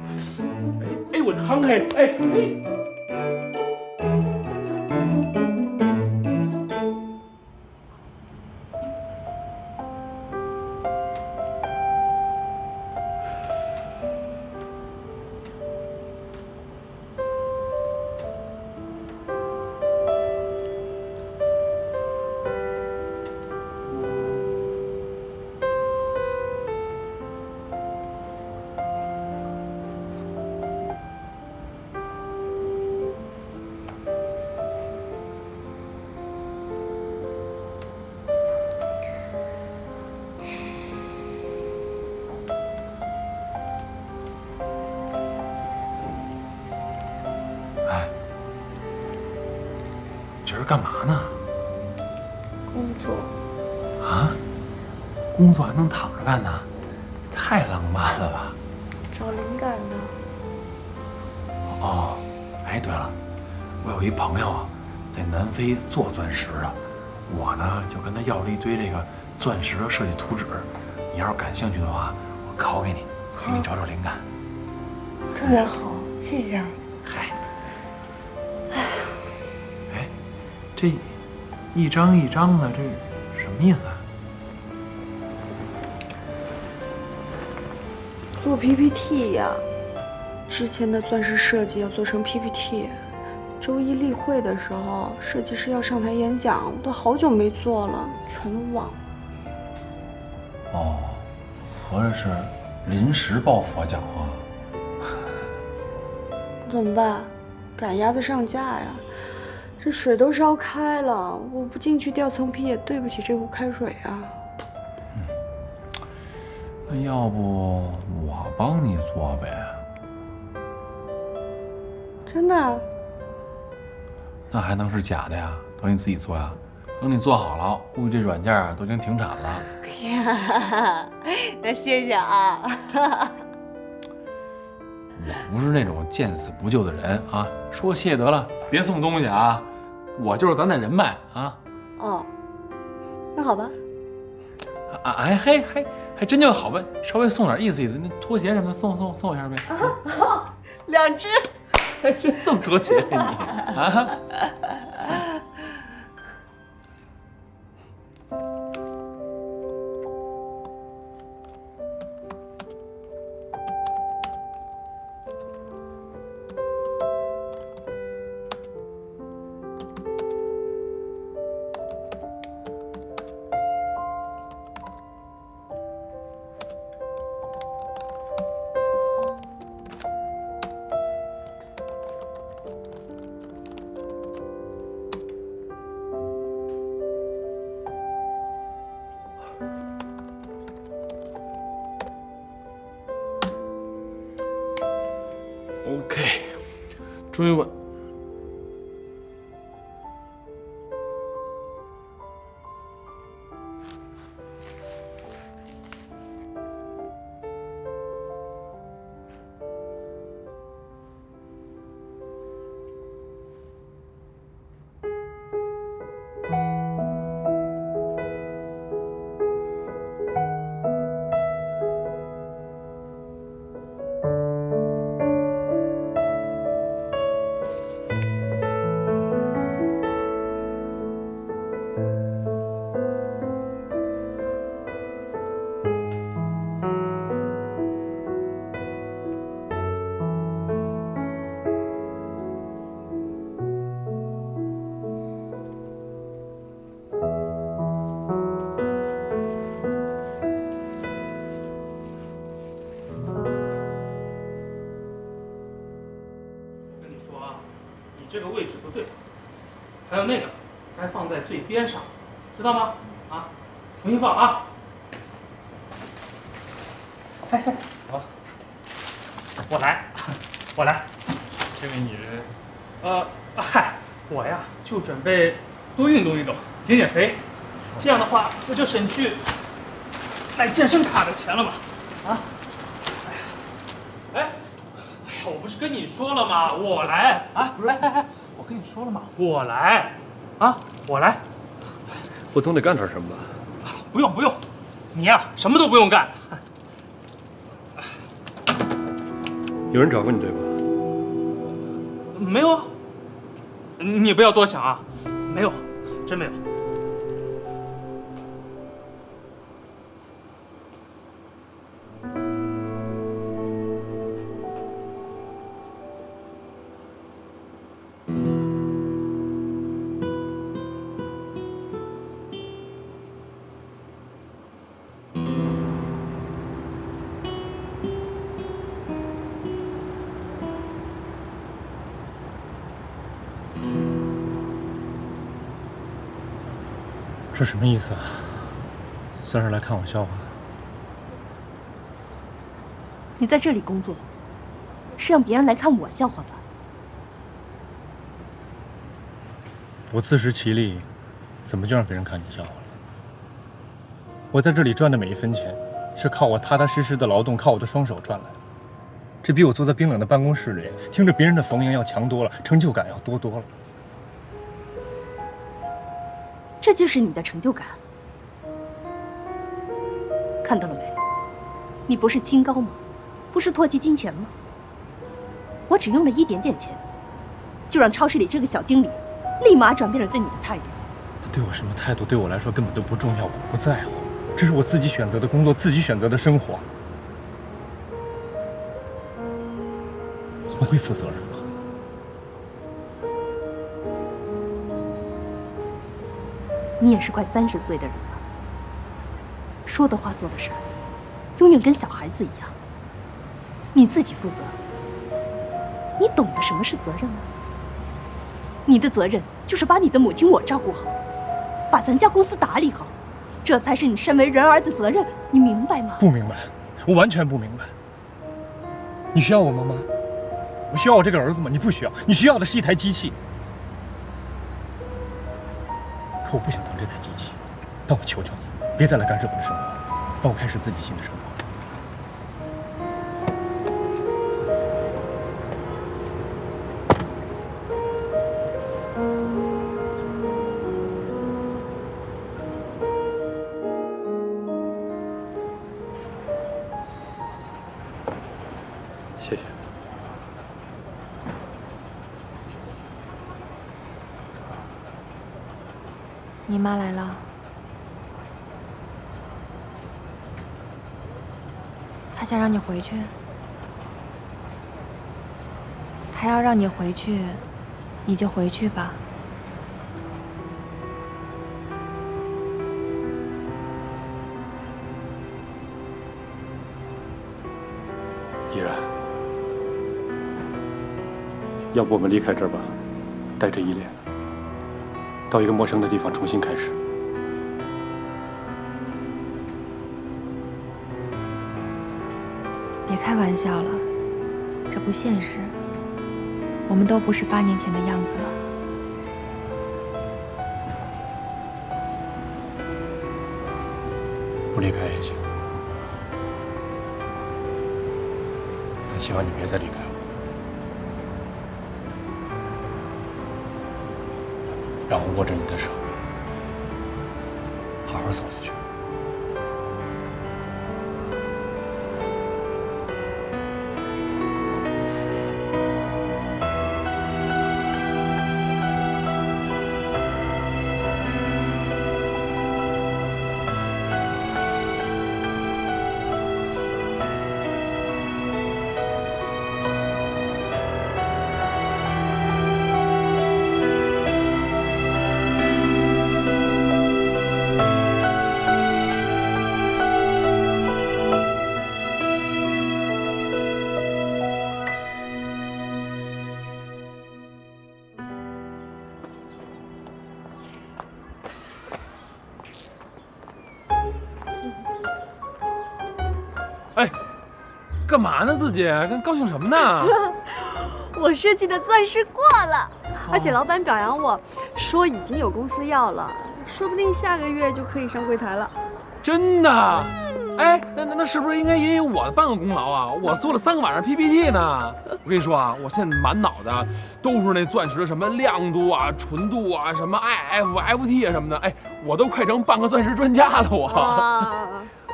哎，我汤哎。今儿干嘛呢？工作。啊？工作还能躺着干呢？太浪漫了吧！找灵感呢。哦，哎，对了，我有一朋友啊，在南非做钻石的，我呢就跟他要了一堆这个钻石的设计图纸。你要是感兴趣的话，我拷给你，给你找找灵感。特别好，谢谢。嗨。这一张一张的，这什么意思啊？做 PPT 呀，之前的钻石设计要做成 PPT。周一例会的时候，设计师要上台演讲，我都好久没做了，全都忘了。哦，合着是临时抱佛脚啊？怎么办？赶鸭子上架呀！这水都烧开了，我不进去掉层皮也对不起这壶开水啊。那要不我帮你做呗？真的？那还能是假的呀？等你自己做呀？等你做好了，估计这软件啊都已经停产了。呀，那谢谢啊。我不是那种见死不救的人啊，说谢谢得了，别送东西啊。我就是咱的人脉啊！哦，那好吧。哎，还真就好吧，稍微送点意思意思，那拖鞋什么的送一下呗。啊，2只，还真送拖鞋你啊！ OK， 终于稳。这个位置不对，还有那个该放在最边上，知道吗？啊，重新放啊！嘿嘿，好，我来，我来。这位女人，嗨，我呀就准备多运动运动，减减肥，这样的话我就省去买健身卡的钱了嘛。啊，哎呀，我不是跟你说了吗？我来啊！来，我跟你说了吗？我来，啊，我来。我总得干点什么吧？不用，你呀什么都不用干。有人找过你对吧？没有啊，你不要多想啊，没有，真没有。这什么意思啊？算是来看我笑话？你在这里工作，是让别人来看我笑话吧？我自食其力，怎么就让别人看你笑话了？我在这里赚的每一分钱，是靠我踏踏实实的劳动，靠我的双手赚来的。这比我坐在冰冷的办公室里，听着别人的逢迎要强多了，成就感要多多了。这就是你的成就感，看到了没？你不是清高吗？不是唾弃金钱吗？我只用了一点点钱，就让超市里这个小经理立马转变了对你的态度。他对我什么态度，对我来说根本都不重要，我不在乎。这是我自己选择的工作，自己选择的生活，我会负责任吗？你也是快30岁的人了，说的话做的事儿，永远跟小孩子一样。你自己负责，你懂得什么是责任吗？你的责任就是把你的母亲我照顾好，把咱家公司打理好，这才是你身为人儿的责任，你明白吗？不明白，我完全不明白。你需要我吗，妈？我需要我这个儿子吗？你不需要，你需要的是一台机器。可我不想当这台机器，但我求求你，别再来干涉我的生活，让我开始自己新的生活。谢谢。你妈来了，她想让你回去，她要让你回去，你就回去吧。依然，要不我们离开这儿吧，带着依恋，到一个陌生的地方重新开始。别开玩笑了，这不现实。我们都不是8年前的样子了。不离开也行，但希望你别再离开我，让我握着你的手，好好走下去。哎，干嘛呢？自己高兴什么呢？我设计的钻石过了，而且老板表扬我说已经有公司要了，说不定下个月就可以上柜台了。真的？哎，那是不是应该也有我的半个功劳啊？我做了3个晚上 PPT 呢。我跟你说啊，我现在满脑子都是那钻石的什么亮度啊、纯度啊、什么 IF、FT 啊什么的。哎，我都快成半个钻石专家了我。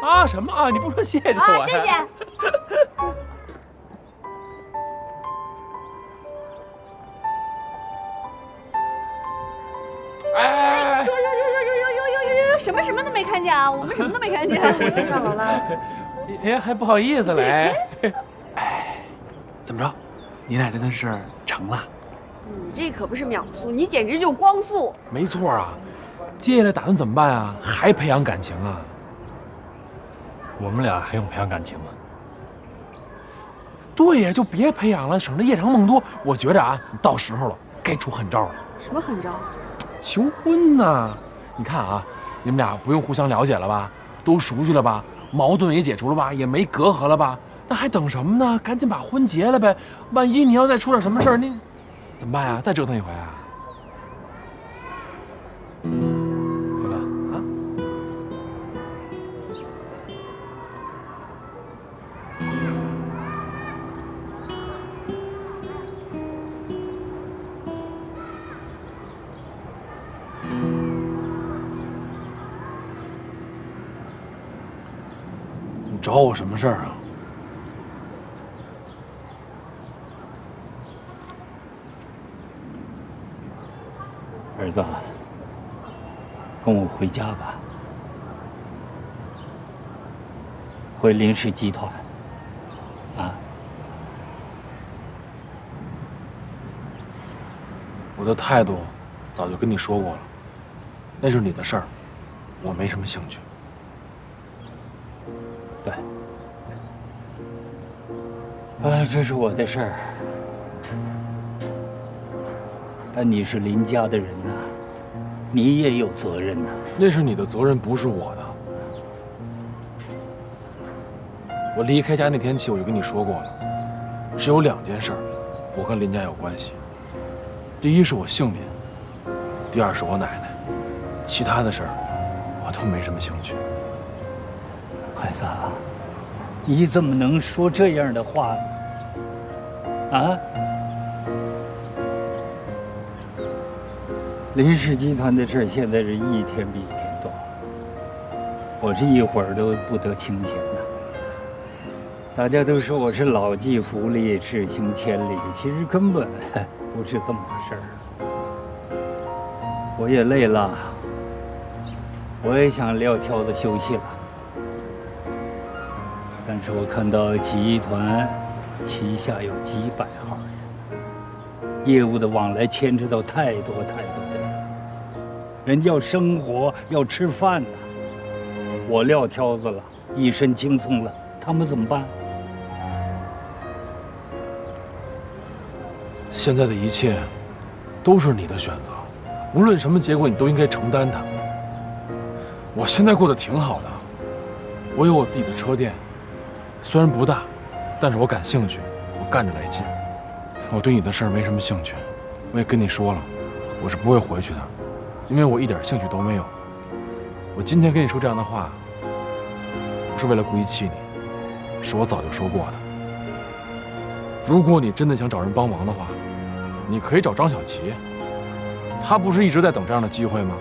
啊什么啊？你不说谢谢我？啊，谢谢。哎，呦，什么都没看见啊！我们什么都没看见。我先上楼了。哎，还不好意思嘞。哎，怎么着？你俩这件事成了？你这可不是秒速，你简直就光速。没错啊，接下来打算怎么办啊？还培养感情啊？我们俩还用培养感情吗？对呀，就别培养了，省得夜长梦多。我觉着啊，到时候了，该出狠招了。什么狠招？求婚呢？你看啊，你们俩不用互相了解了吧？都熟悉了吧？矛盾也解除了吧？也没隔阂了吧？那还等什么呢？赶紧把婚结了呗！万一你要再出点什么事儿，你怎么办呀？再折腾一回啊？对了啊？你找我什么事儿啊？儿子，跟我回家吧，回林氏集团。啊，我的态度早就跟你说过了，那是你的事儿，我没什么兴趣。对，这是我的事儿，但你是林家的人呐，你也有责任呐。那是你的责任，不是我的。我离开家那天起，我就跟你说过了，只有2件事，我跟林家有关系。第一是我姓林，第二是我奶奶，其他的事儿我都没什么兴趣。孩子，你怎么能说这样的话呢？啊？林氏集团的事现在是一天比一天多，我这一会儿都不得清闲呢。大家都说我是老骥伏枥，志行千里，其实根本不是这么回事儿。我也累了，我也想撂挑子休息了。但是我看到集团旗下有几百号人，业务的往来牵扯到太多的人，人要生活要吃饭呐。我撂挑子了，一身轻松了，他们怎么办？现在的一切都是你的选择，无论什么结果，你都应该承担它。我现在过得挺好的，我有我自己的车店，虽然不大，但是我感兴趣，我干着来劲。我对你的事儿没什么兴趣，我也跟你说了，我是不会回去的，因为我一点兴趣都没有。我今天跟你说这样的话，不是为了故意气你，是我早就说过的。如果你真的想找人帮忙的话，你可以找张小琪，他不是一直在等这样的机会吗？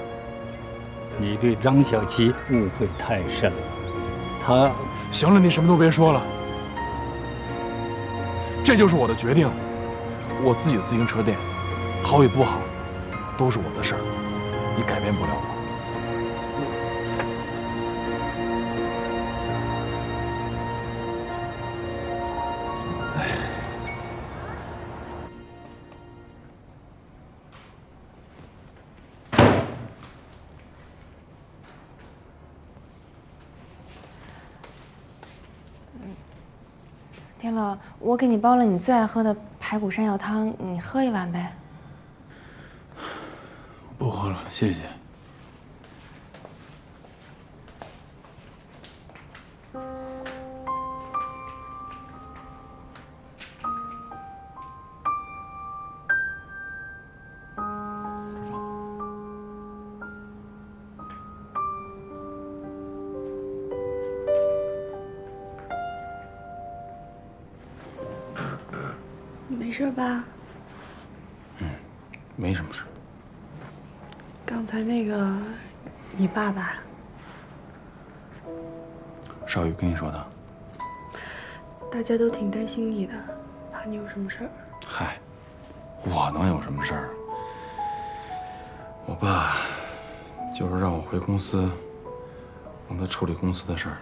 你对张小琪误会太深了，他……行了，你什么都别说了，这就是我的决定。我自己的自行车店，好与不好，都是我的事儿，你改变不了我。天乐，我给你煲了你最爱喝的排骨山药汤，你喝一碗呗。不喝了，谢谢。没事吧？没什么事。刚才那个，你爸爸，少宇跟你说的。大家都挺担心你的，怕你有什么事儿。嗨，我能有什么事儿？我爸就是让我回公司，帮他处理公司的事儿，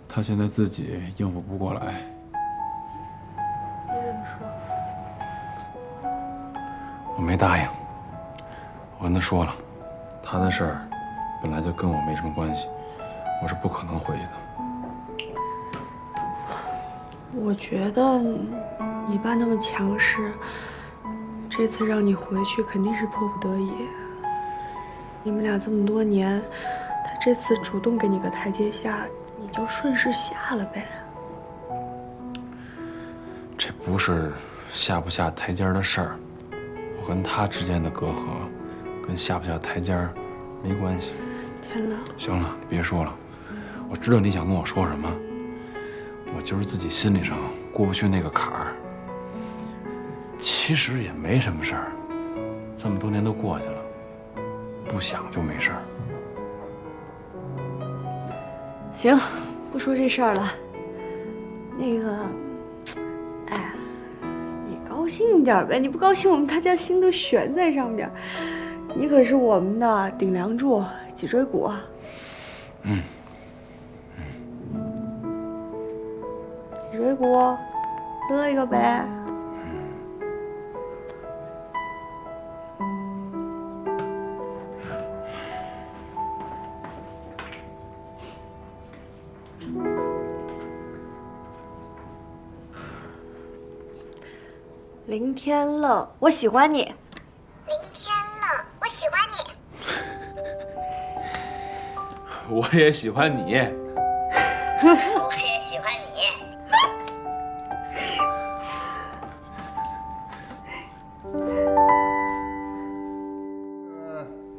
他现在自己应付不过来。你怎么说？我没答应，我跟他说了，他的事儿本来就跟我没什么关系，我是不可能回去的。我觉得你爸那么强势，这次让你回去肯定是迫不得已。你们俩这么多年，他这次主动给你个台阶下，你就顺势下了呗。这不是下不下台阶的事儿，我跟他之间的隔阂，跟下不下台阶没关系。天乐，行了，别说了，我知道你想跟我说什么，我就是自己心理上过不去那个坎儿。其实也没什么事儿，这么多年都过去了，不想就没事儿。行，不说这事儿了。那个，哎，你高兴一点呗，你不高兴，我们大家心都悬在上边。你可是我们的顶梁柱、脊椎骨啊。脊椎骨，乐一个呗。林天乐，我喜欢你。林天乐，我喜欢你。我也喜欢你。我也喜欢你。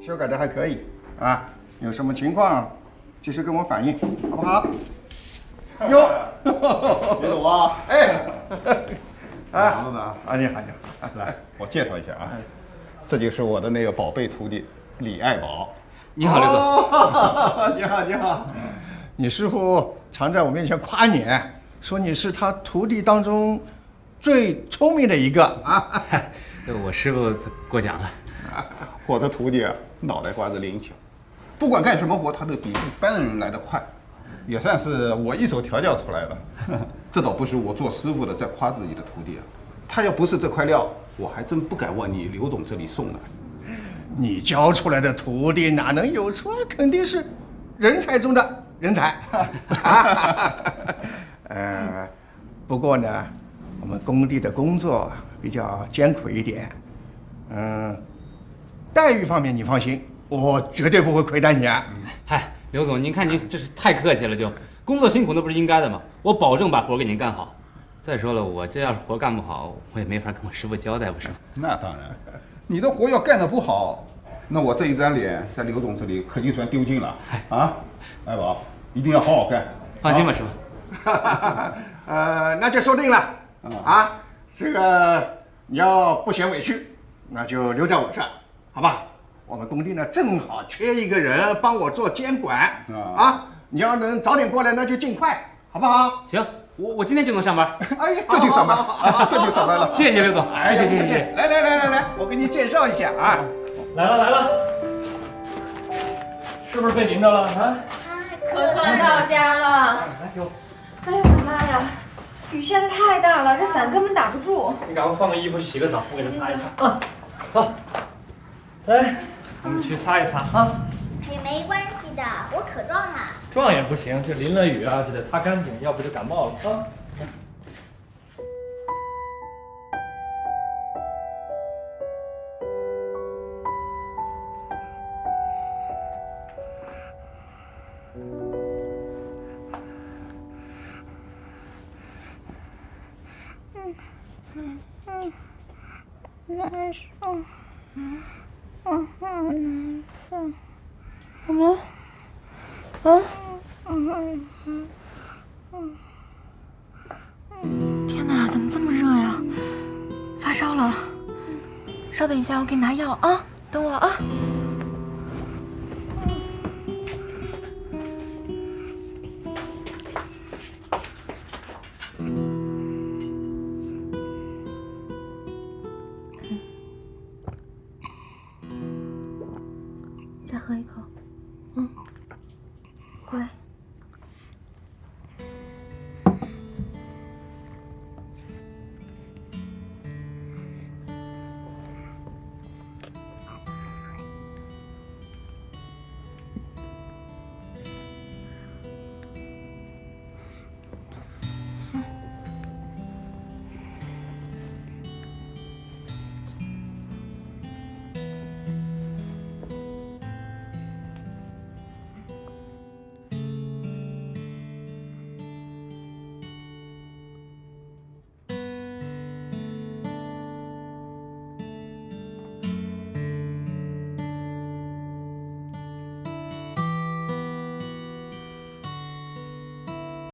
修改的还可以啊，有什么情况及时跟我反映，好不好？哟，李总啊，哎，忙着呢啊，你好，你好，来，我介绍一下啊，这就是我的那个宝贝徒弟李爱宝。你好，刘总。你好，你好。你师傅常在我面前夸你，说你是他徒弟当中最聪明的一个啊。我师傅过奖了。我的徒弟啊，脑袋瓜子灵巧，不管干什么活，他都比一般人来得快，也算是我一手调教出来的。这倒不是我做师傅的在夸自己的徒弟啊，他要不是这块料，我还真不敢往你刘总这里送来。你教出来的徒弟哪能有错？肯定是人才中的人才。不过呢，我们工地的工作比较艰苦一点，待遇方面你放心，我绝对不会亏待你啊。嗨，刘总，您看您这是太客气了，就工作辛苦那不是应该的吗？我保证把活给您干好。再说了，我这要是活干不好，我也没法跟我师傅交代，不是吗？那当然，你的活要干得不好，那我这一张脸在刘总这里可就算丢尽了啊！爱宝，一定要好好干。放心吧，师傅。那就说定了啊！这个你要不嫌委屈，那就留在我这儿，好吧？我们工地呢正好缺一个人帮我做监管啊！你要能早点过来，那就尽快，好不好？行，我今天就能上班。哎呀，这就上班啊，这就上班了。谢谢你，刘总。谢谢谢谢谢谢。来，我给你介绍一下啊。来了，是不是被淋着了啊？可算到家了。来给我。哎呀，我的妈呀！雨下的太大了，这伞根本打不住。你赶快换个衣服去洗个澡，我给它擦一擦啊。走，来，我们去擦一擦啊。也没关系的，我可壮了。撞也不行，这淋了雨啊，就得擦干净，要不就感冒了啊。难受，我好难受。怎么了？啊？天哪，怎么这么热呀？发烧了。稍等一下，我给你拿药啊，等我啊。再喝一口，嗯。